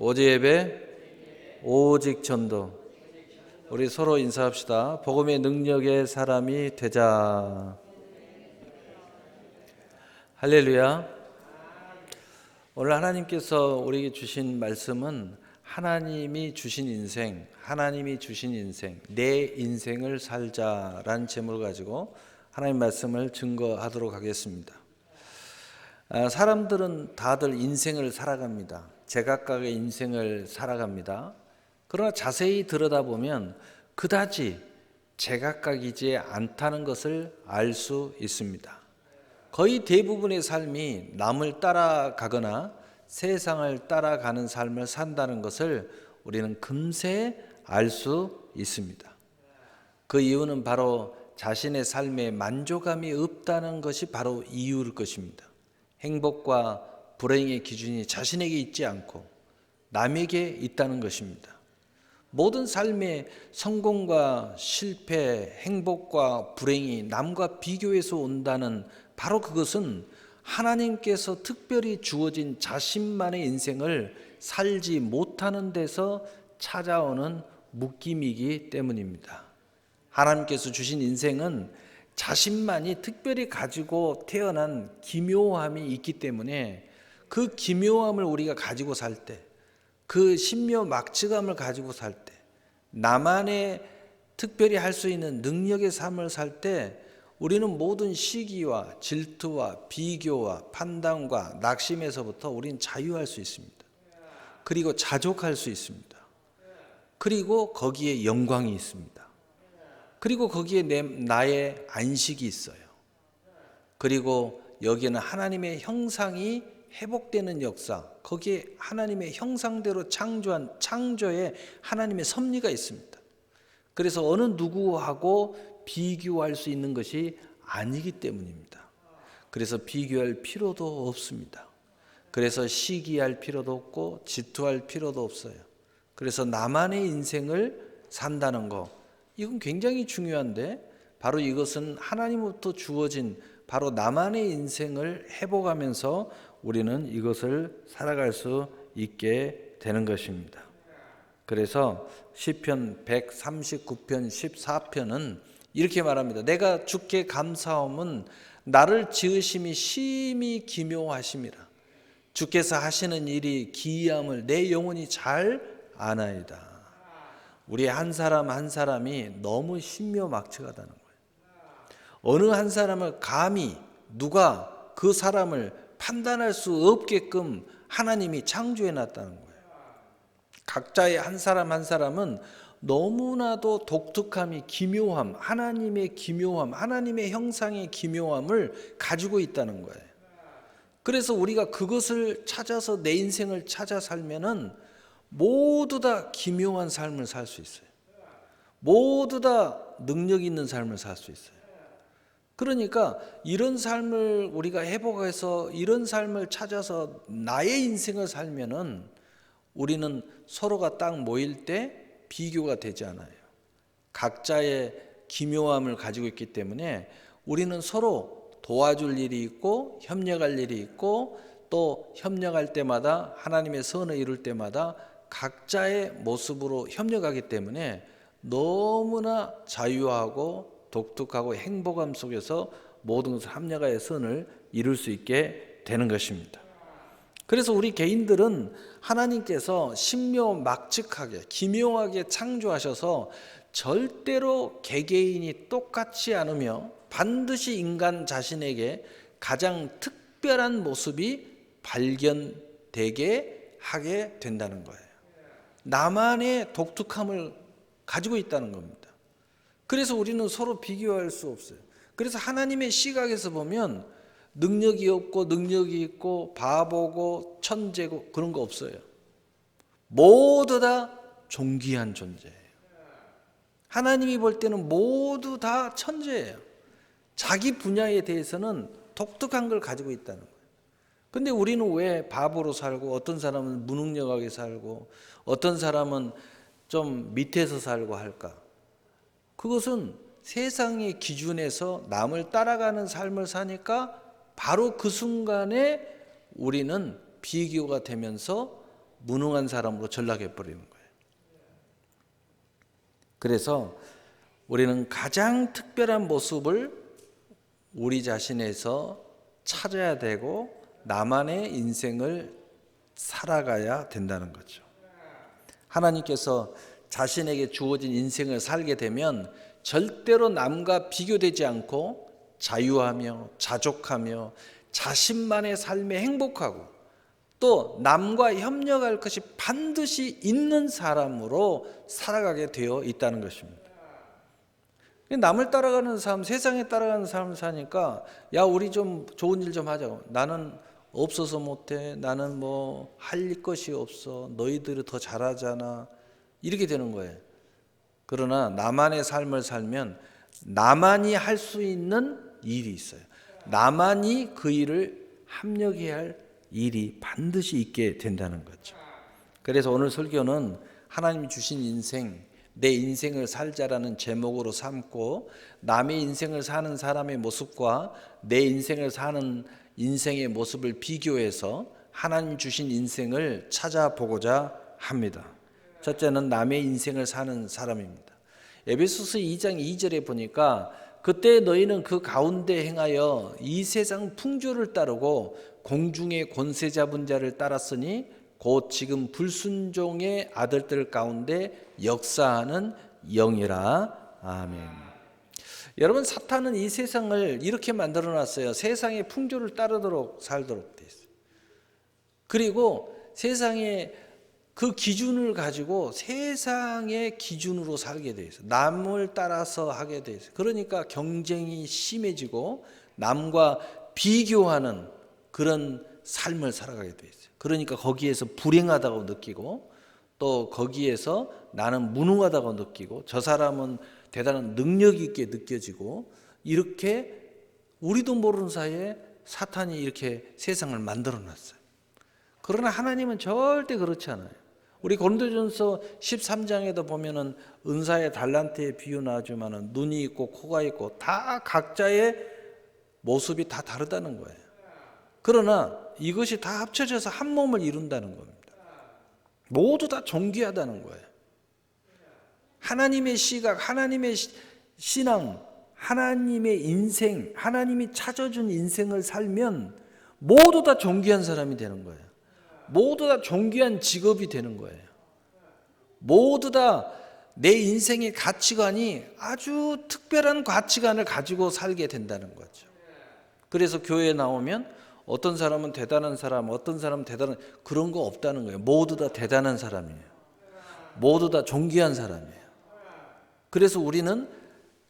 오직 예배, 오직 전도. 우리 서로 인사합시다. 복음의 능력의 사람이 되자. 할렐루야. 오늘 하나님께서 우리에게 주신 말씀은 하나님이 주신 인생, 내 인생을 살자라는 제목을 가지고 하나님 말씀을 증거하도록 하겠습니다. 사람들은 다들 인생을 살아갑니다. 제각각의 인생을 살아갑니다. 그러나 자세히 들여다보면 그다지 제각각이지 않다는 것을 알 수 있습니다. 거의 대부분의 삶이 남을 따라가거나 세상을 따라가는 삶을 산다는 것을 우리는 금세 알 수 있습니다. 그 이유는 바로 자신의 삶에 만족감이 없다는 것이 바로 이유일 것입니다. 행복과 불행의 기준이 자신에게 있지 않고 남에게 있다는 것입니다. 모든 삶의 성공과 실패, 행복과 불행이 남과 비교해서 온다는 바로 그것은 하나님께서 특별히 주어진 자신만의 인생을 살지 못하는 데서 찾아오는 묶임이기 때문입니다. 하나님께서 주신 인생은 자신만이 특별히 가지고 태어난 기묘함이 있기 때문에 그 기묘함을 우리가 가지고 살 때, 그 신묘막측함을 가지고 살 때, 나만의 특별히 할 수 있는 능력의 삶을 살 때 우리는 모든 시기와 질투와 비교와 판단과 낙심에서부터 우리는 자유할 수 있습니다. 그리고 자족할 수 있습니다. 그리고 거기에 영광이 있습니다. 그리고 거기에 나의 안식이 있어요. 그리고 여기에는 하나님의 형상이 회복되는 역사, 거기에 하나님의 형상대로 창조한 창조에 하나님의 섭리가 있습니다. 그래서 어느 누구하고 비교할 수 있는 것이 아니기 때문입니다. 그래서 비교할 필요도 없습니다. 그래서 시기할 필요도 없고 질투할 필요도 없어요. 그래서 나만의 인생을 산다는 거, 이건 굉장히 중요한데 바로 이것은 하나님으로부터 주어진 바로 나만의 인생을 회복하면서 우리는 이것을 살아갈 수 있게 되는 것입니다. 그래서 시편 139편 14편은 이렇게 말합니다. 내가 주께 감사함은 나를 지으심이 심히 기묘하심이라. 주께서 하시는 일이 기이함을 내 영혼이 잘 아나이다. 우리 한 사람 한 사람이 너무 신묘막측하다는 거예요. 어느 한 사람을 감히 누가 그 사람을 판단할 수 없게끔 하나님이 창조해 놨다는 거예요. 각자의 한 사람 한 사람은 너무나도 독특함이 기묘함, 하나님의 기묘함, 하나님의 형상의 기묘함을 가지고 있다는 거예요. 그래서 우리가 그것을 찾아서 내 인생을 찾아 살면은 모두 다 기묘한 삶을 살 수 있어요. 모두 다 능력 있는 삶을 살 수 있어요. 그러니까 이런 삶을 우리가 회복해서 이런 삶을 찾아서 나의 인생을 살면은 우리는 서로가 딱 모일 때 비교가 되지 않아요. 각자의 기묘함을 가지고 있기 때문에 우리는 서로 도와줄 일이 있고 협력할 일이 있고 또 협력할 때마다 하나님의 선을 이룰 때마다 각자의 모습으로 협력하기 때문에 너무나 자유하고 독특하고 행복함 속에서 모든 것을 합력하여 선을 이룰 수 있게 되는 것입니다. 그래서 우리 개인들은 하나님께서 신묘막측하게 기묘하게 창조하셔서 절대로 개개인이 똑같지 않으며 반드시 인간 자신에게 가장 특별한 모습이 발견되게 하게 된다는 거예요. 나만의 독특함을 가지고 있다는 겁니다. 그래서 우리는 서로 비교할 수 없어요. 그래서 하나님의 시각에서 보면 능력이 없고 능력이 있고 바보고 천재고 그런 거 없어요. 모두 다 존귀한 존재예요. 하나님이 볼 때는 모두 다 천재예요. 자기 분야에 대해서는 독특한 걸 가지고 있다는 거예요. 근데 우리는 왜 바보로 살고 어떤 사람은 무능력하게 살고 어떤 사람은 좀 밑에서 살고 할까? 그것은 세상의 기준에서 남을 따라가는 삶을 사니까 바로 그 순간에 우리는 비교가 되면서 무능한 사람으로 전락해 버리는 거예요. 그래서 우리는 가장 특별한 모습을 우리 자신에서 찾아야 되고 나만의 인생을 살아가야 된다는 거죠. 하나님께서 자신에게 주어진 인생을 살게 되면 절대로 남과 비교되지 않고 자유하며 자족하며 자신만의 삶에 행복하고 또 남과 협력할 것이 반드시 있는 사람으로 살아가게 되어 있다는 것입니다. 남을 따라가는 삶, 세상에 따라가는 삶을 사니까 야 우리 좀 좋은 일 좀 하자고. 나는 없어서 못해. 나는 뭐 할 것이 없어. 너희들이 더 잘하잖아. 이렇게 되는 거예요. 그러나 나만의 삶을 살면 나만이 할 수 있는 일이 있어요. 나만이 그 일을 합력해야 할 일이 반드시 있게 된다는 거죠. 그래서 오늘 설교는 하나님이 주신 인생, 내 인생을 살자라는 제목으로 삼고 남의 인생을 사는 사람의 모습과 내 인생을 사는 인생의 모습을 비교해서 하나님 주신 인생을 찾아보고자 합니다. 첫째는 남의 인생을 사는 사람입니다. 에베소서 2장 2절에 보니까 그때 너희는 그 가운데 행하여 이 세상 풍조를 따르고 공중의 권세 잡은 자를 따랐으니 곧 지금 불순종의 아들들 가운데 역사하는 영이라. 아멘. 여러분, 사탄은 이 세상을 이렇게 만들어 놨어요. 세상의 풍조를 따르도록 살도록 돼 있어요. 그리고 세상의 그 기준을 가지고 세상의 기준으로 살게 돼 있어요. 남을 따라서 하게 돼 있어요. 그러니까 경쟁이 심해지고 남과 비교하는 그런 삶을 살아가게 돼 있어요. 그러니까 거기에서 불행하다고 느끼고 또 거기에서 나는 무능하다고 느끼고 저 사람은 대단한 능력 있게 느껴지고 이렇게 우리도 모르는 사이에 사탄이 이렇게 세상을 만들어 놨어요. 그러나 하나님은 절대 그렇지 않아요. 우리 고린도전서 13장에도 보면은 은사의 달란트의 비유 나오지만은 눈이 있고 코가 있고 다 각자의 모습이 다 다르다는 거예요. 그러나 이것이 다 합쳐져서 한 몸을 이룬다는 겁니다. 모두 다 존귀하다는 거예요. 하나님의 시각, 하나님의 신앙, 하나님의 인생, 하나님이 찾아준 인생을 살면 모두 다 존귀한 사람이 되는 거예요. 모두 다 존귀한 직업이 되는 거예요. 모두 다 내 인생의 가치관이 아주 특별한 가치관을 가지고 살게 된다는 거죠. 그래서 교회에 나오면 어떤 사람은 대단한 사람, 어떤 사람은 대단한 그런 거 없다는 거예요. 모두 다 대단한 사람이에요. 모두 다 존귀한 사람이에요. 그래서 우리는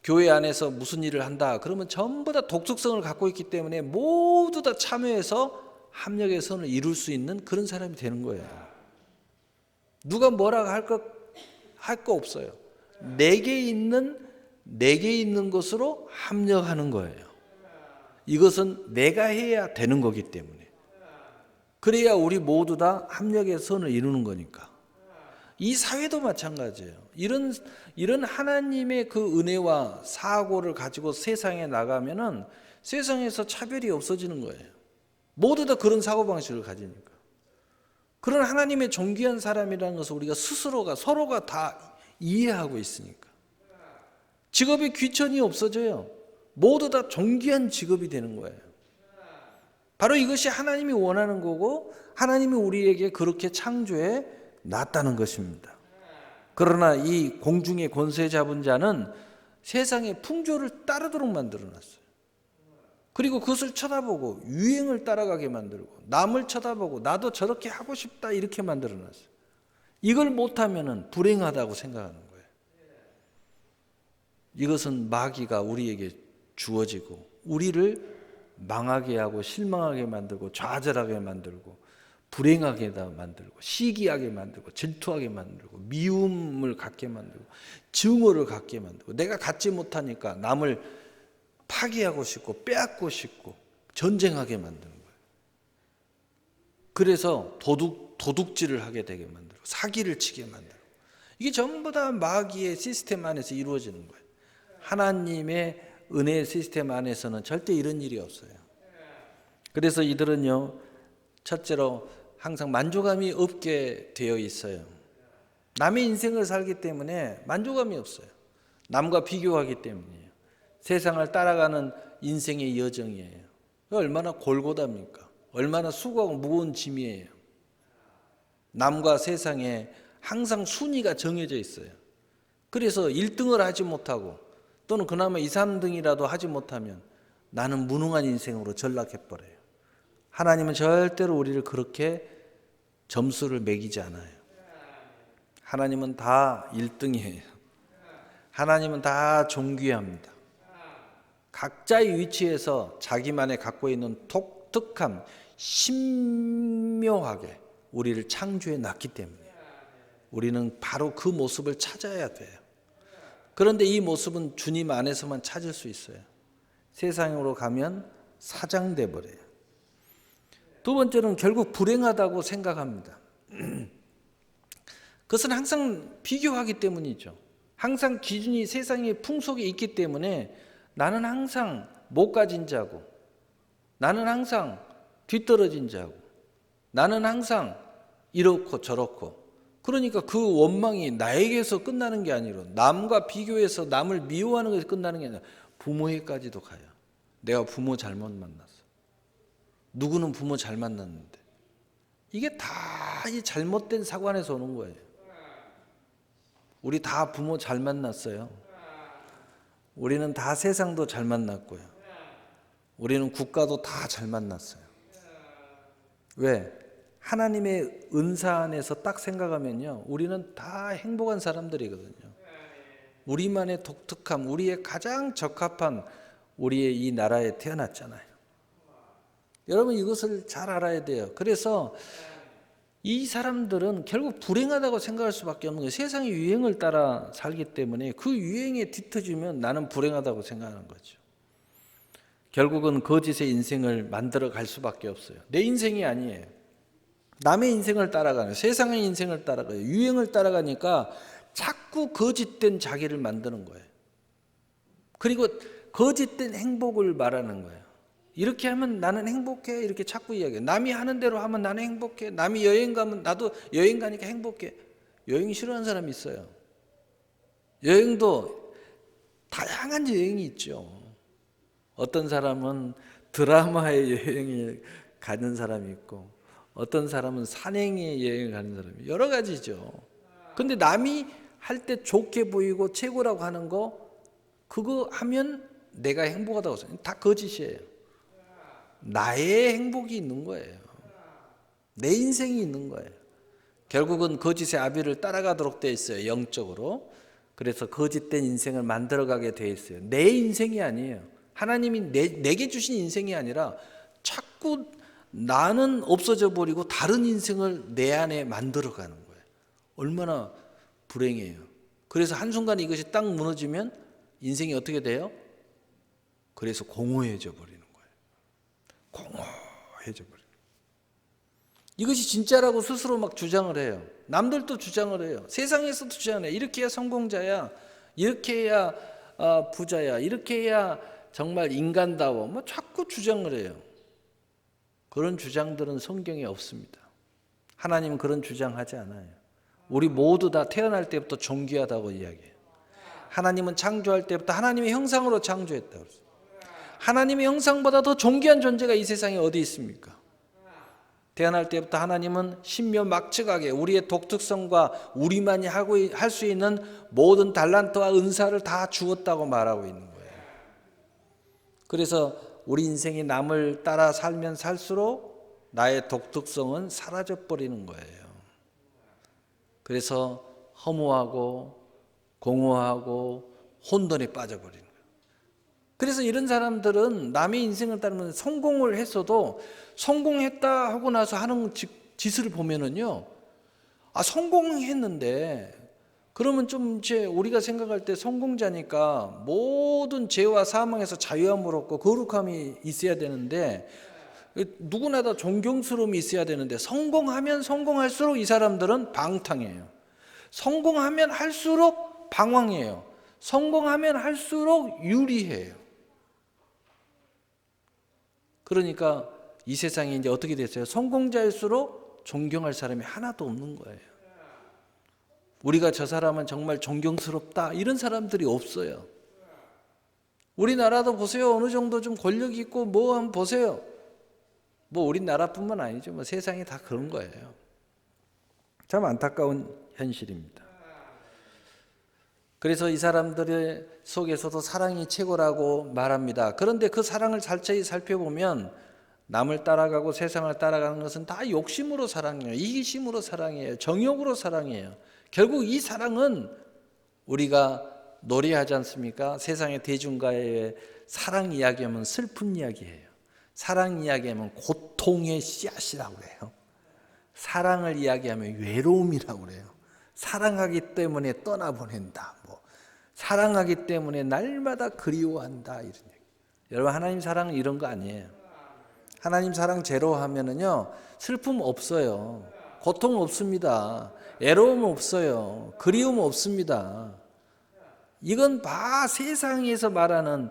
교회 안에서 무슨 일을 한다 그러면 전부 다 독특성을 갖고 있기 때문에 모두 다 참여해서 합력의 선을 이룰 수 있는 그런 사람이 되는 거예요. 누가 뭐라고 할 거 없어요. 내게 있는 것으로 합력하는 거예요. 이것은 내가 해야 되는 거기 때문에. 그래야 우리 모두 다 합력의 선을 이루는 거니까. 이 사회도 마찬가지예요. 이런 하나님의 그 은혜와 사고를 가지고 세상에 나가면은 세상에서 차별이 없어지는 거예요. 모두 다 그런 사고방식을 가지니까. 그런 하나님의 존귀한 사람이라는 것을 우리가 서로가 다 이해하고 있으니까. 직업의 귀천이 없어져요. 모두 다 존귀한 직업이 되는 거예요. 바로 이것이 하나님이 원하는 거고 하나님이 우리에게 그렇게 창조해 놨다는 것입니다. 그러나 이 공중의 권세 잡은 자는 세상의 풍조를 따르도록 만들어 놨어요. 그리고 그것을 쳐다보고 유행을 따라가게 만들고 남을 쳐다보고 나도 저렇게 하고 싶다 이렇게 만들어 놨어요. 이걸 못하면 불행하다고 생각하는 거예요. 이것은 마귀가 우리에게 주어지고 우리를 망하게 하고 실망하게 만들고 좌절하게 만들고 불행하게 만들고 시기하게 만들고 질투하게 만들고 미움을 갖게 만들고 증오를 갖게 만들고 내가 갖지 못하니까 남을 파괴하고 싶고 빼앗고 싶고 전쟁하게 만드는 거예요. 그래서 도둑질을 하게 되게 만들고 사기를 치게 만들고 이게 전부 다 마귀의 시스템 안에서 이루어지는 거예요. 하나님의 은혜의 시스템 안에서는 절대 이런 일이 없어요. 그래서 이들은요, 첫째로 항상 만족감이 없게 되어 있어요. 남의 인생을 살기 때문에 만족감이 없어요. 남과 비교하기 때문이에요. 세상을 따라가는 인생의 여정이에요. 얼마나 골고답니까? 얼마나 수고하고 무거운 짐이에요. 남과 세상에 항상 순위가 정해져 있어요. 그래서 1등을 하지 못하고 또는 그나마 2, 3등이라도 하지 못하면 나는 무능한 인생으로 전락해버려요. 하나님은 절대로 우리를 그렇게 점수를 매기지 않아요. 하나님은 다 1등이에요. 하나님은 다 존귀합니다. 각자의 위치에서 자기만의 갖고 있는 독특함, 신묘하게 우리를 창조해 놨기 때문에 우리는 바로 그 모습을 찾아야 돼요. 그런데 이 모습은 주님 안에서만 찾을 수 있어요. 세상으로 가면 사장돼 버려요. 두 번째는 결국 불행하다고 생각합니다. 그것은 항상 비교하기 때문이죠. 항상 기준이 세상의 풍속에 있기 때문에 나는 항상 못 가진 자고, 나는 항상 뒤떨어진 자고, 나는 항상 이렇고 저렇고. 그러니까 그 원망이 나에게서 끝나는 게 아니라 남과 비교해서 남을 미워하는 것에서 끝나는 게 아니라 부모에까지도 가요. 내가 부모 잘못 만났어. 누구는 부모 잘 만났는데. 이게 다 이 잘못된 사관에서 오는 거예요. 우리 다 부모 잘 만났어요. 우리는 다 세상도 잘 만났고요. 우리는 국가도 다 잘 만났어요. 왜? 하나님의 은사 안에서 딱 생각하면요, 우리는 다 행복한 사람들이거든요. 우리만의 독특함, 우리의 가장 적합한 우리의 이 나라에 태어났잖아요. 여러분 이것을 잘 알아야 돼요. 그래서 이 사람들은 결국 불행하다고 생각할 수밖에 없는 거예요. 세상의 유행을 따라 살기 때문에 그 유행에 뒤처지면 나는 불행하다고 생각하는 거죠. 결국은 거짓의 인생을 만들어 갈 수밖에 없어요. 내 인생이 아니에요. 남의 인생을 따라가는, 세상의 인생을 따라가요. 유행을 따라가니까 자꾸 거짓된 자기를 만드는 거예요. 그리고 거짓된 행복을 말하는 거예요. 이렇게 하면 나는 행복해, 이렇게 자꾸 이야기해요. 남이 하는 대로 하면 나는 행복해. 남이 여행 가면 나도 여행 가니까 행복해. 여행 싫어하는 사람이 있어요. 여행도 다양한 여행이 있죠. 어떤 사람은 드라마의 여행을 가는 사람이 있고, 어떤 사람은 산행의 여행을 가는 사람이 여러 가지죠. 근데 남이 할 때 좋게 보이고 최고라고 하는 거, 그거 하면 내가 행복하다고 생각해요. 다 거짓이에요. 나의 행복이 있는 거예요. 내 인생이 있는 거예요. 결국은 거짓의 아비를 따라가도록 되어 있어요. 영적으로. 그래서 거짓된 인생을 만들어가게 되어 있어요. 내 인생이 아니에요. 하나님이 내게 주신 인생이 아니라 자꾸 나는 없어져 버리고 다른 인생을 내 안에 만들어가는 거예요. 얼마나 불행해요. 그래서 한순간 이것이 딱 무너지면 인생이 어떻게 돼요? 그래서 공허해져 버리는 거예요. 공허해져 버려요. 이것이 진짜라고 스스로 막 주장을 해요. 남들도 주장을 해요. 세상에서도 주장을 해요. 이렇게 해야 성공자야. 이렇게 해야 부자야. 이렇게 해야 정말 인간다워. 뭐 자꾸 주장을 해요. 그런 주장들은 성경에 없습니다. 하나님은 그런 주장하지 않아요. 우리 모두 다 태어날 때부터 존귀하다고 이야기해요. 하나님은 창조할 때부터 하나님의 형상으로 창조했다고 그랬어요. 하나님의 형상보다 더 존귀한 존재가 이 세상에 어디 있습니까? 태어날 때부터 하나님은 신묘막측하게 우리의 독특성과 우리만이 할 수 있는 모든 달란트와 은사를 다 주었다고 말하고 있는 거예요. 그래서 우리 인생이 남을 따라 살면 살수록 나의 독특성은 사라져버리는 거예요. 그래서 허무하고 공허하고 혼돈에 빠져버리는 거예요. 그래서 이런 사람들은 남의 인생을 따르면 성공을 했어도 성공했다 하고 나서 하는 짓을 보면은요, 성공했는데 그러면 좀 이제 우리가 생각할 때 성공자니까 모든 죄와 사망에서 자유함을 얻고 거룩함이 있어야 되는데, 누구나 다 존경스러움이 있어야 되는데 성공하면 성공할수록 이 사람들은 방탕해요. 성공하면 할수록 방황해요. 성공하면 할수록 유리해요. 그러니까 이 세상이 이제 어떻게 됐어요? 성공자일수록 존경할 사람이 하나도 없는 거예요. 우리가 저 사람은 정말 존경스럽다 이런 사람들이 없어요. 우리나라도 보세요. 어느 정도 좀 권력이 있고 뭐 한번 보세요. 뭐 우리나라뿐만 아니죠. 뭐 세상이 다 그런 거예요. 참 안타까운 현실입니다. 그래서 이 사람들 속에서도 사랑이 최고라고 말합니다. 그런데 그 사랑을 자세히 살펴보면 남을 따라가고 세상을 따라가는 것은 다 욕심으로 사랑해요. 이기심으로 사랑해요. 정욕으로 사랑해요. 결국 이 사랑은 우리가 노래하지 않습니까? 세상의 대중가요에 사랑 이야기하면 슬픈 이야기예요. 사랑 이야기하면 고통의 씨앗이라고 그래요. 사랑을 이야기하면 외로움이라고 그래요. 사랑하기 때문에 떠나보낸다. 사랑하기 때문에 날마다 그리워한다. 이런 얘기. 여러분, 하나님 사랑은 이런 거 아니에요. 하나님 사랑 제로 하면은요, 슬픔 없어요. 고통 없습니다. 애로움 없어요. 그리움 없습니다. 이건 다 세상에서 말하는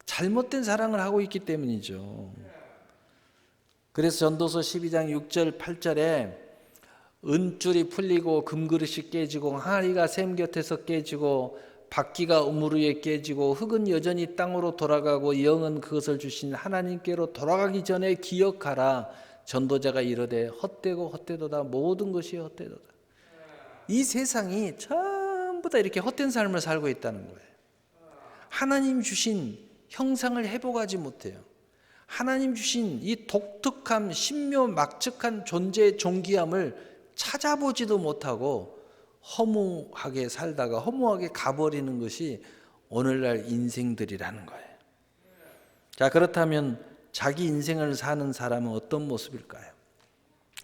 잘못된 사랑을 하고 있기 때문이죠. 그래서 전도서 12장 6절 8절에 은줄이 풀리고 금그릇이 깨지고 항아리가 샘 곁에서 깨지고 바퀴가 우물 위에 깨지고 흙은 여전히 땅으로 돌아가고 영은 그것을 주신 하나님께로 돌아가기 전에 기억하라. 전도자가 이르되 헛되고 헛되도다. 모든 것이 헛되도다. 이 세상이 전부 다 이렇게 헛된 삶을 살고 있다는 거예요. 하나님 주신 형상을 회복하지 못해요. 하나님 주신 이 독특한 신묘막측한 존재의 존귀함을 찾아보지도 못하고 허무하게 살다가 허무하게 가버리는 것이 오늘날 인생들이라는 거예요. 자, 그렇다면 자기 인생을 사는 사람은 어떤 모습일까요?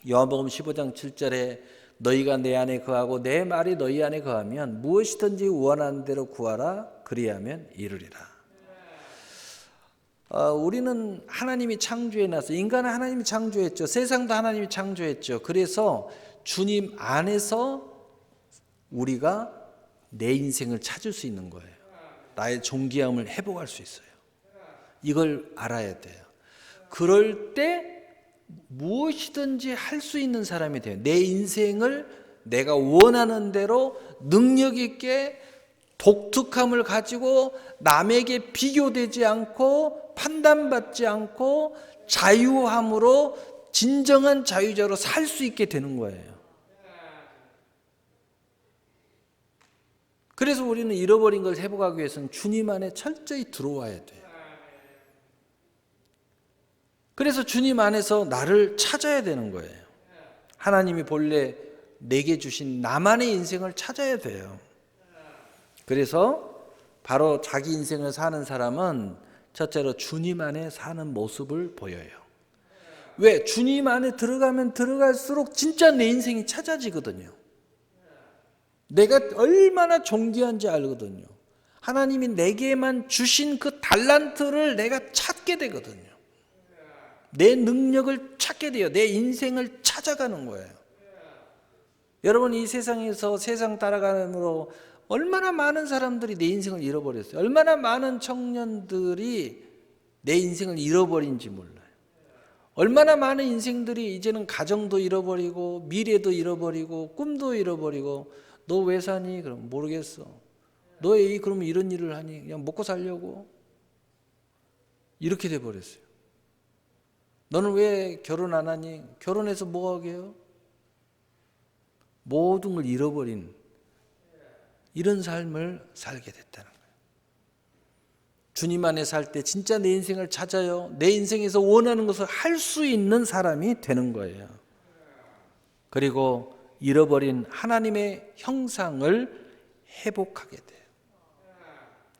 요한복음 15장 7절에 너희가 내 안에 거하고 내 말이 너희 안에 거하면 무엇이든지 원하는 대로 구하라. 그리하면 이루리라. 우리는 하나님이 창조해놨어. 인간은 하나님이 창조했죠. 세상도 하나님이 창조했죠. 그래서 주님 안에서 우리가 내 인생을 찾을 수 있는 거예요. 나의 존귀함을 회복할 수 있어요. 이걸 알아야 돼요. 그럴 때 무엇이든지 할 수 있는 사람이 돼요. 내 인생을 내가 원하는 대로 능력 있게 독특함을 가지고 남에게 비교되지 않고 판단받지 않고 자유함으로 진정한 자유자로 살 수 있게 되는 거예요. 그래서 우리는 잃어버린 걸 회복하기 위해서는 주님 안에 철저히 들어와야 돼요. 그래서 주님 안에서 나를 찾아야 되는 거예요. 하나님이 본래 내게 주신 나만의 인생을 찾아야 돼요. 그래서 바로 자기 인생을 사는 사람은 첫째로 주님 안에 사는 모습을 보여요. 왜? 주님 안에 들어가면 들어갈수록 진짜 내 인생이 찾아지거든요. 내가 얼마나 존귀한지 알거든요. 하나님이 내게만 주신 그 달란트를 내가 찾게 되거든요. 내 능력을 찾게 돼요. 내 인생을 찾아가는 거예요. 여러분, 이 세상에서 세상 따라가므로 얼마나 많은 사람들이 내 인생을 잃어버렸어요. 얼마나 많은 청년들이 내 인생을 잃어버린지 몰라요. 얼마나 많은 인생들이 이제는 가정도 잃어버리고 미래도 잃어버리고 꿈도 잃어버리고 너 왜 사니? 그럼 모르겠어. 너 왜 그러면 이런 일을 하니? 그냥 먹고 살려고. 이렇게 돼버렸어요. 너는 왜 결혼 안 하니? 결혼해서 뭐 하게요? 모든 걸 잃어버린 이런 삶을 살게 됐다는 거예요. 주님 안에 살 때 진짜 내 인생을 찾아요. 내 인생에서 원하는 것을 할 수 있는 사람이 되는 거예요. 그리고 잃어버린 하나님의 형상을 회복하게 돼요.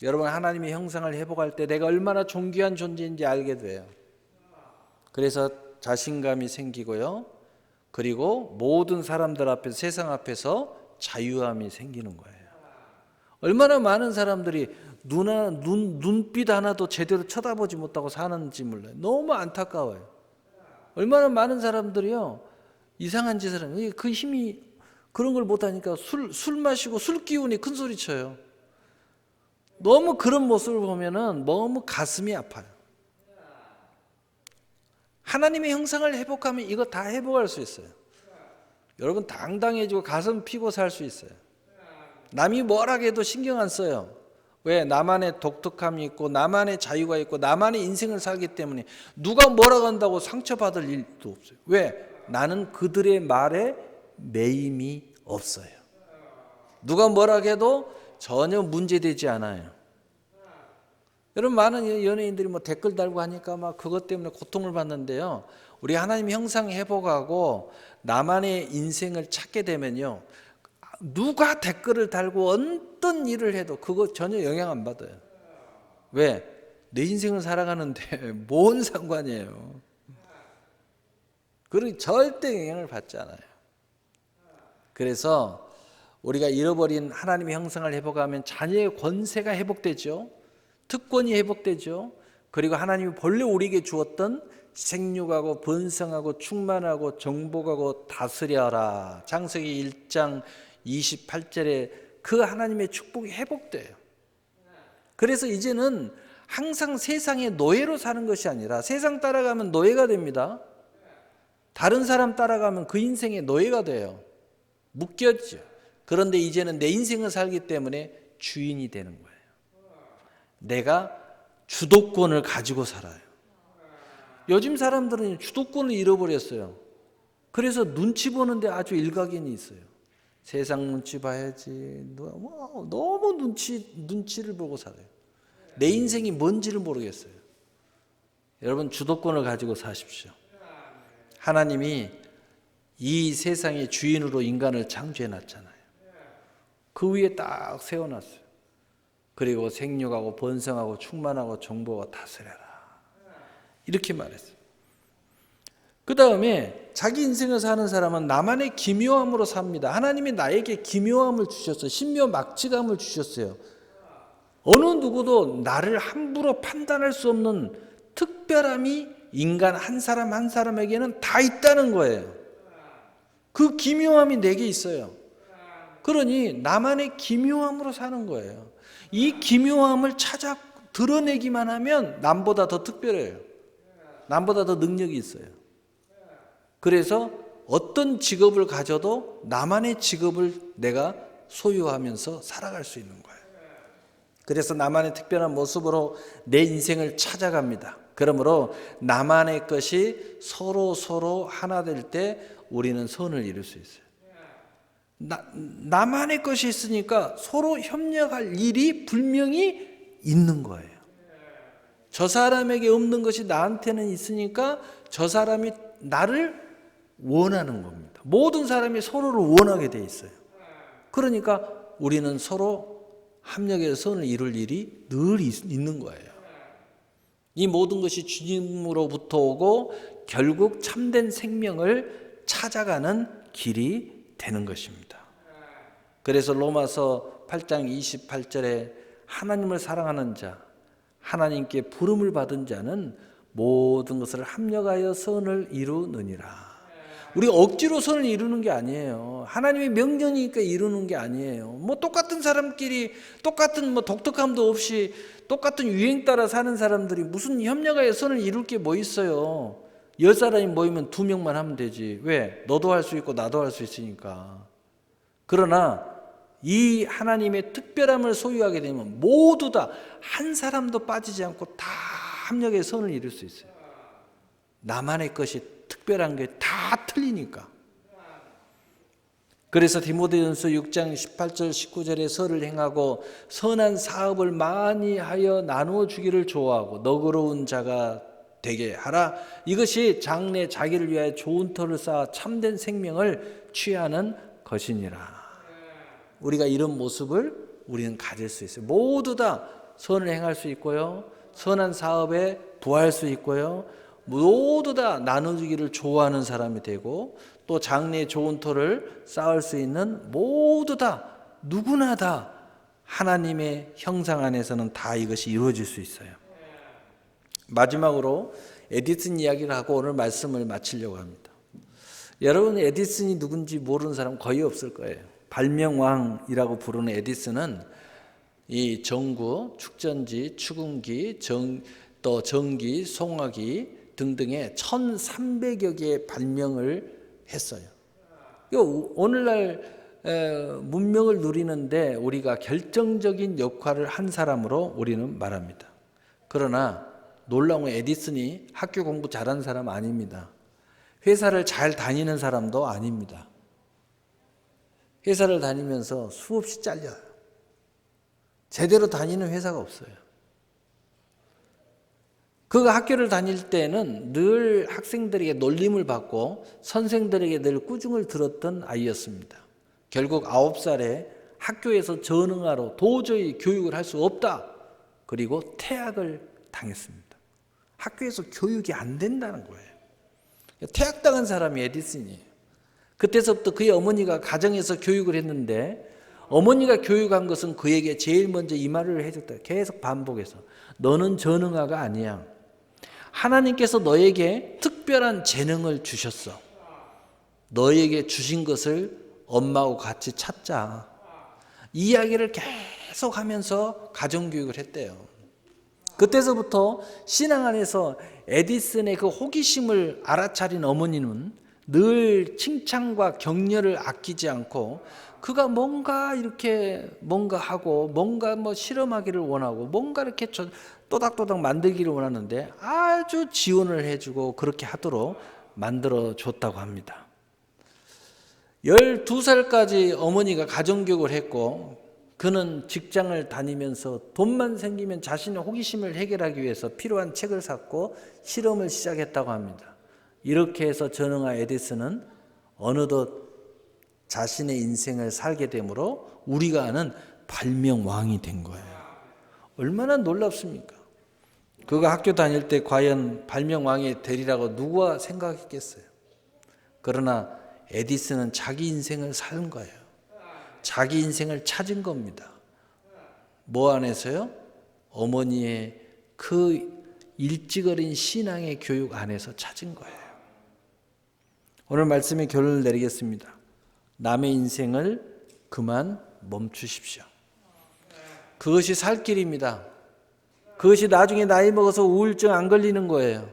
여러분, 하나님의 형상을 회복할 때 내가 얼마나 존귀한 존재인지 알게 돼요. 그래서 자신감이 생기고요. 그리고 모든 사람들 앞에서, 세상 앞에서 자유함이 생기는 거예요. 얼마나 많은 사람들이 눈빛 하나도 제대로 쳐다보지 못하고 사는지 몰라요. 너무 안타까워요. 얼마나 많은 사람들이요, 이상한 짓을 하는, 그 힘이 그런 걸 못하니까 술 마시고 술 기운이 큰 소리 쳐요. 너무 그런 모습을 보면은 너무 가슴이 아파요. 하나님의 형상을 회복하면 이거 다 회복할 수 있어요. 여러분 당당해지고 가슴 피고 살 수 있어요. 남이 뭐라 해도 신경 안 써요. 왜? 나만의 독특함이 있고 나만의 자유가 있고 나만의 인생을 살기 때문에 누가 뭐라고 한다고 상처받을 일도 없어요. 왜? 나는 그들의 말에 매임이 없어요. 누가 뭐라 해도 전혀 문제되지 않아요. 여러분 많은 연예인들이 뭐 댓글 달고 하니까 막 그것 때문에 고통을 받는데요. 우리 하나님 형상 회복하고 나만의 인생을 찾게 되면요. 누가 댓글을 달고 어떤 일을 해도 그거 전혀 영향 안 받아요. 왜? 내 인생을 살아가는데 뭔 상관이에요. 그리고 절대 영향을 받지 않아요. 그래서 우리가 잃어버린 하나님의 형상을 회복하면 자녀의 권세가 회복되죠. 특권이 회복되죠. 그리고 하나님이 본래 우리에게 주었던 생육하고 번성하고 충만하고 정복하고 다스려라. 창세기 1장 28절에 그 하나님의 축복이 회복돼요. 그래서 이제는 항상 세상의 노예로 사는 것이 아니라 세상 따라가면 노예가 됩니다. 다른 사람 따라가면 그 인생의 노예가 돼요. 묶였죠. 그런데 이제는 내 인생을 살기 때문에 주인이 되는 거예요. 내가 주도권을 가지고 살아요. 요즘 사람들은 주도권을 잃어버렸어요. 그래서 눈치 보는데 아주 일각견이 있어요. 세상 눈치 봐야지. 너무 눈치를 보고 살아요. 내 인생이 뭔지를 모르겠어요. 여러분 주도권을 가지고 사십시오. 하나님이 이 세상의 주인으로 인간을 창조해 놨잖아요. 그 위에 딱 세워놨어요. 그리고 생육하고 번성하고 충만하고 정복하고 다스려라. 이렇게 말했어요. 그 다음에 자기 인생을 사는 사람은 나만의 기묘함으로 삽니다. 하나님이 나에게 기묘함을 주셨어요. 신묘막지감을 주셨어요. 어느 누구도 나를 함부로 판단할 수 없는 특별함이 인간 한 사람 한 사람에게는 다 있다는 거예요. 그 기묘함이 내게 있어요. 그러니 나만의 기묘함으로 사는 거예요. 이 기묘함을 찾아 드러내기만 하면 남보다 더 특별해요. 남보다 더 능력이 있어요. 그래서 어떤 직업을 가져도 나만의 직업을 내가 소유하면서 살아갈 수 있는 거예요. 그래서 나만의 특별한 모습으로 내 인생을 찾아갑니다. 그러므로 나만의 것이 서로 하나 될 때 우리는 선을 이룰 수 있어요. 나만의 것이 있으니까 서로 협력할 일이 분명히 있는 거예요. 저 사람에게 없는 것이 나한테는 있으니까 저 사람이 나를 원하는 겁니다. 모든 사람이 서로를 원하게 돼 있어요. 그러니까 우리는 서로 합력해서 선을 이룰 일이 늘 있는 거예요. 이 모든 것이 주님으로부터 오고 결국 참된 생명을 찾아가는 길이 되는 것입니다. 그래서 로마서 8장 28절에 하나님을 사랑하는 자, 하나님께 부름을 받은 자는 모든 것을 합력하여 선을 이루느니라. 우리 억지로 선을 이루는 게 아니에요. 하나님의 명령이니까 이루는 게 아니에요. 뭐 똑같은 사람끼리 똑같은 뭐 독특함도 없이 똑같은 유행 따라 사는 사람들이 무슨 협력하여 선을 이룰 게 뭐 있어요. 10사람이 모이면 2명만 하면 되지. 왜? 너도 할 수 있고 나도 할 수 있으니까. 그러나 이 하나님의 특별함을 소유하게 되면 모두 다 한 사람도 빠지지 않고 다 합력의 선을 이룰 수 있어요. 나만의 것이 특별한 게 다 틀리니까. 그래서 디모데전서 6장 18절 19절에 설을 행하고 선한 사업을 많이 하여 나누어 주기를 좋아하고 너그러운 자가 되게 하라. 이것이 장래 자기를 위하여 좋은 터를 쌓아 참된 생명을 취하는 것이니라. 우리가 이런 모습을 우리는 가질 수 있어요. 모두 다 선을 행할 수 있고요. 선한 사업에 부할 수 있고요. 모두 다 나눠주기를 좋아하는 사람이 되고 또 장래에 좋은 터를 쌓을 수 있는 모두 다 누구나 다 하나님의 형상 안에서는 다 이것이 이루어질 수 있어요. 마지막으로 에디슨 이야기를 하고 오늘 말씀을 마치려고 합니다. 여러분 에디슨이 누군지 모르는 사람 거의 없을 거예요. 발명왕이라고 부르는 에디슨은 이 전구, 축전지, 축음기, 또 전기, 송화기 등등의 1300여 개의 발명을 했어요. 오늘날 문명을 누리는데 우리가 결정적인 역할을 한 사람으로 우리는 말합니다. 그러나 놀라운 건 에디슨이 학교 공부 잘한 사람 아닙니다. 회사를 잘 다니는 사람도 아닙니다. 회사를 다니면서 수없이 잘려요. 제대로 다니는 회사가 없어요. 그가 학교를 다닐 때는 늘 학생들에게 놀림을 받고 선생들에게 늘 꾸중을 들었던 아이였습니다. 결국 9살에 학교에서 전응하러 도저히 교육을 할 수 없다. 그리고 퇴학을 당했습니다. 학교에서 교육이 안 된다는 거예요. 퇴학당한 사람이 에디슨이에요. 그때서부터 그의 어머니가 가정에서 교육을 했는데 어머니가 교육한 것은 그에게 제일 먼저 이 말을 해줬다. 계속 반복해서 너는 전응아가 아니야. 하나님께서 너에게 특별한 재능을 주셨어. 너에게 주신 것을 엄마하고 같이 찾자. 이 이야기를 계속 하면서 가정교육을 했대요. 그때서부터 신앙 안에서 에디슨의 그 호기심을 알아차린 어머니는 늘 칭찬과 격려를 아끼지 않고 그가 뭔가 하고 뭔가 실험하기를 원하고 뭔가 이렇게 또닥또닥 만들기를 원하는데 아주 지원을 해주고 그렇게 하도록 만들어 줬다고 합니다. 12살까지 어머니가 가정교육을 했고 그는 직장을 다니면서 돈만 생기면 자신의 호기심을 해결하기 위해서 필요한 책을 샀고 실험을 시작했다고 합니다. 이렇게 해서 전응아 에디슨은 어느덧 자신의 인생을 살게 되므로 우리가 아는 발명왕이 된 거예요. 얼마나 놀랍습니까? 그가 학교 다닐 때 과연 발명왕이 되리라고 누가 생각했겠어요? 그러나 에디슨은 자기 인생을 산 거예요. 자기 인생을 찾은 겁니다. 뭐 안에서요? 어머니의 그 일찍 어린 신앙의 교육 안에서 찾은 거예요. 오늘 말씀의 결론을 내리겠습니다. 남의 인생을 그만 멈추십시오. 그것이 살 길입니다. 그것이 나중에 나이 먹어서 우울증 안 걸리는 거예요.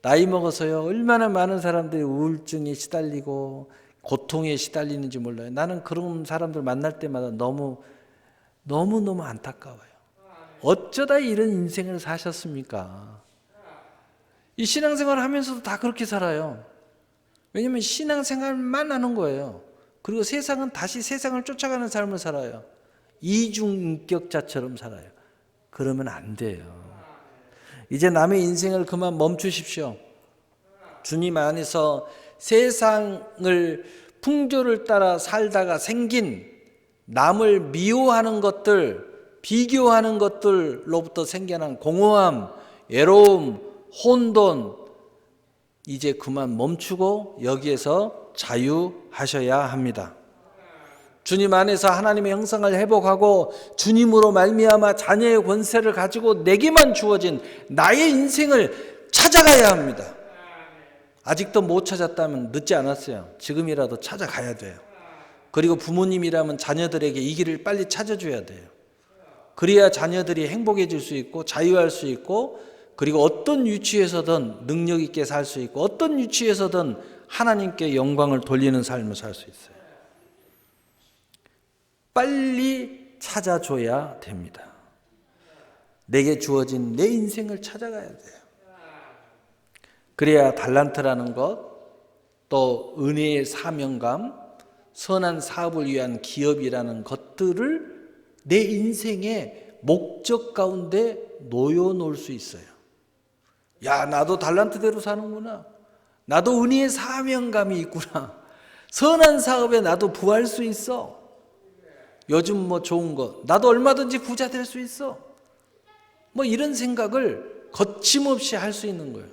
나이 먹어서요 얼마나 많은 사람들이 우울증에 시달리고 고통에 시달리는지 몰라요. 나는 그런 사람들 만날 때마다 너무 안타까워요. 어쩌다 이런 인생을 사셨습니까? 이 신앙생활을 하면서도 다 그렇게 살아요. 왜냐하면 신앙생활만 하는 거예요. 그리고 세상은 다시 세상을 쫓아가는 삶을 살아요. 이중인격자처럼 살아요. 그러면 안 돼요. 이제 남의 인생을 그만 멈추십시오. 주님 안에서 세상을 풍조를 따라 살다가 생긴 남을 미워하는 것들, 비교하는 것들로부터 생겨난 공허함, 외로움, 혼돈 이제 그만 멈추고 여기에서 자유하셔야 합니다. 주님 안에서 하나님의 형상을 회복하고 주님으로 말미암아 자녀의 권세를 가지고 내게만 주어진 나의 인생을 찾아가야 합니다. 아직도 못 찾았다면 늦지 않았어요. 지금이라도 찾아가야 돼요. 그리고 부모님이라면 자녀들에게 이 길을 빨리 찾아줘야 돼요. 그래야 자녀들이 행복해질 수 있고 자유할 수 있고 그리고 어떤 위치에서든 능력 있게 살 수 있고 어떤 위치에서든 하나님께 영광을 돌리는 삶을 살 수 있어요. 빨리 찾아줘야 됩니다. 내게 주어진 내 인생을 찾아가야 돼요. 그래야 달란트라는 것, 또 은혜의 사명감, 선한 사업을 위한 기업이라는 것들을 내 인생의 목적 가운데 놓여놓을 수 있어요. 야, 나도 달란트대로 사는구나. 나도 은혜의 사명감이 있구나. 선한 사업에 나도 부할 수 있어. 요즘 좋은 거 나도 얼마든지 부자 될 수 있어. 이런 생각을 거침없이 할 수 있는 거예요.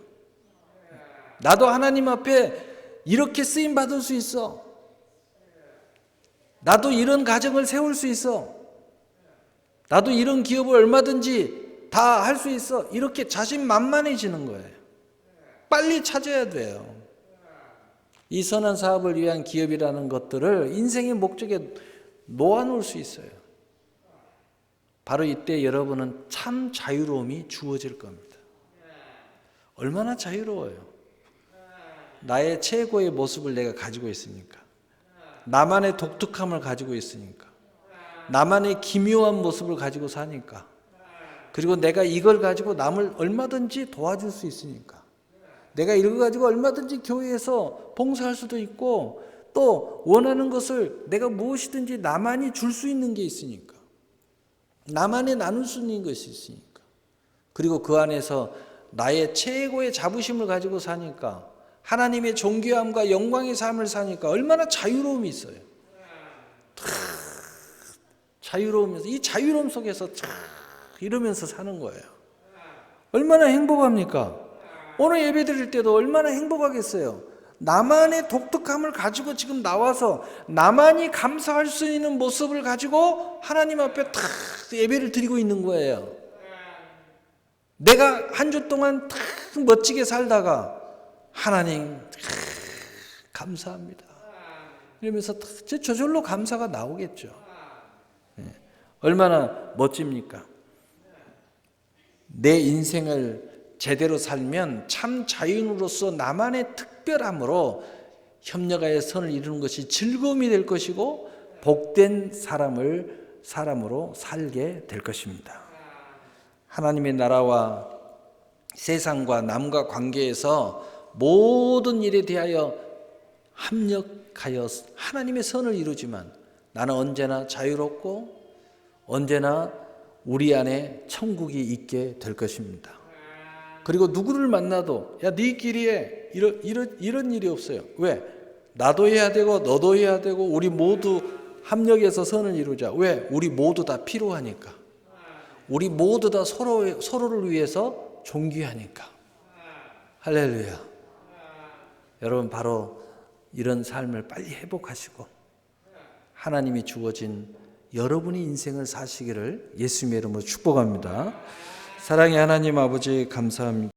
나도 하나님 앞에 이렇게 쓰임 받을 수 있어. 나도 이런 가정을 세울 수 있어. 나도 이런 기업을 얼마든지 다 할 수 있어. 이렇게 자신만만해지는 거예요. 빨리 찾아야 돼요. 이 선한 사업을 위한 기업이라는 것들을 인생의 목적에 놓아놓을 수 있어요. 바로 이때 여러분은 참 자유로움이 주어질 겁니다. 얼마나 자유로워요. 나의 최고의 모습을 내가 가지고 있으니까. 나만의 독특함을 가지고 있으니까. 나만의 기묘한 모습을 가지고 사니까. 그리고 내가 이걸 가지고 남을 얼마든지 도와줄 수 있으니까. 내가 이걸 가지고 얼마든지 교회에서 봉사할 수도 있고 또 원하는 것을 내가 무엇이든지 나만이 줄 수 있는 게 있으니까. 나만이 나눌 수 있는 것이 있으니까. 그리고 그 안에서 나의 최고의 자부심을 가지고 사니까 하나님의 존귀함과 영광의 삶을 사니까 얼마나 자유로움이 있어요. 자유로우면서 이 자유로움 속에서 이러면서 사는 거예요. 얼마나 행복합니까? 오늘 예배 드릴 때도 얼마나 행복하겠어요. 나만의 독특함을 가지고 지금 나와서 나만이 감사할 수 있는 모습을 가지고 하나님 앞에 탁 예배를 드리고 있는 거예요. 내가 한 주 동안 탁 멋지게 살다가 하나님 감사합니다 이러면서 저절로 감사가 나오겠죠. 얼마나 멋집니까? 내 인생을 제대로 살면 참 자유인으로서 나만의 특별함으로 협력하여 선을 이루는 것이 즐거움이 될 것이고 복된 사람으로 살게 될 것입니다. 하나님의 나라와 세상과 남과 관계에서 모든 일에 대하여 합력하여 하나님의 선을 이루지만 나는 언제나 자유롭고 언제나 우리 안에 천국이 있게 될 것입니다. 그리고 누구를 만나도 야, 네 길이에 이런 일이 없어요. 왜? 나도 해야 되고 너도 해야 되고 우리 모두 합력해서 선을 이루자. 왜? 우리 모두 다 필요하니까. 우리 모두 다 서로를 위해서 존귀하니까. 할렐루야. 여러분 바로 이런 삶을 빨리 회복하시고 하나님이 주어진 여러분의 인생을 사시기를 예수님의 이름으로 축복합니다. 사랑의 하나님 아버지 감사합니다.